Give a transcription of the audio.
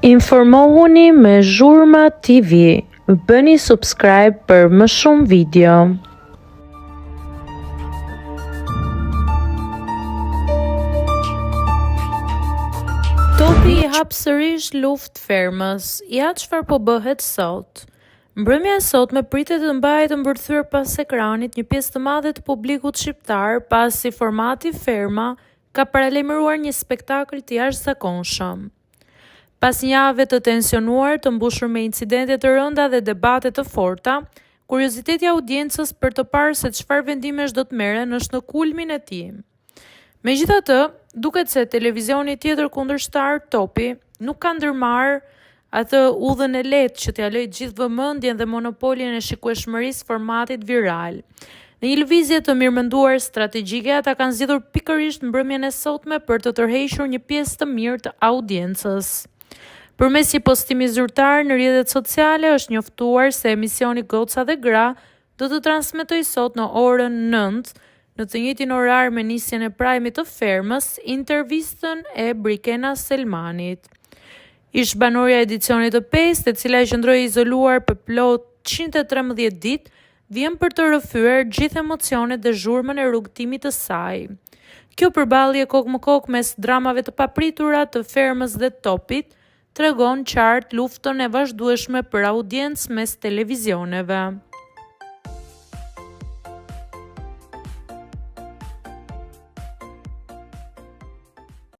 Informohuni me Zhurma TV. Bëni subscribe për më shumë video. Topi i hap sërish luftë fermës. Ja çfarë po bëhet sot. Mbrëmja e sotme pritet të mbahet të mbërthyer pas ekranit një pjesë të madhe të publikut shqiptar, pasi formati Ferma ka paralajmëruar një spektakël të jashtëzakonshëm. Pas një jave të tensionuar, të mbushur me incidente të rënda dhe debate të forta, kurioziteti i audiencës për të parë se çfarë vendimesh do të merren është në kulmin e tij. Megjithatë, duket se televizioni tjetër kundërshtar, Topi, nuk ka ndërmarrë atë udhën e lehtë që t'ia lëjë gjithë vëmendjen dhe monopolin e shikueshmërisë formatit viral. Në një lëvizje të mirëmenduar strategjike, ata kanë zgjedhur pikërisht mbrëmjen e sotme për të tërhequr një pjesë të mirë të audiencës. Përmes një postimi zyrtar në rrjetet sociale është njoftuar se emisioni Goca dhe Gra do të transmetojë sot në orën 9, në të njëjtin orar me nisjen e prajmit të Fermës, intervistën e Brikena Selmanit. Ish banorja e edicionit të 5, e cila qëndroi izoluar për plot 113 ditë, vjen për të rrëfyer gjithë emocionet dhe zhurmën e rrugëtimit të saj. Kjo përballje kokë më kokë mes dramave të papritura të Fermës dhe Topit tregon qartë luftën e vazhdueshme për audiencë mes televizioneve.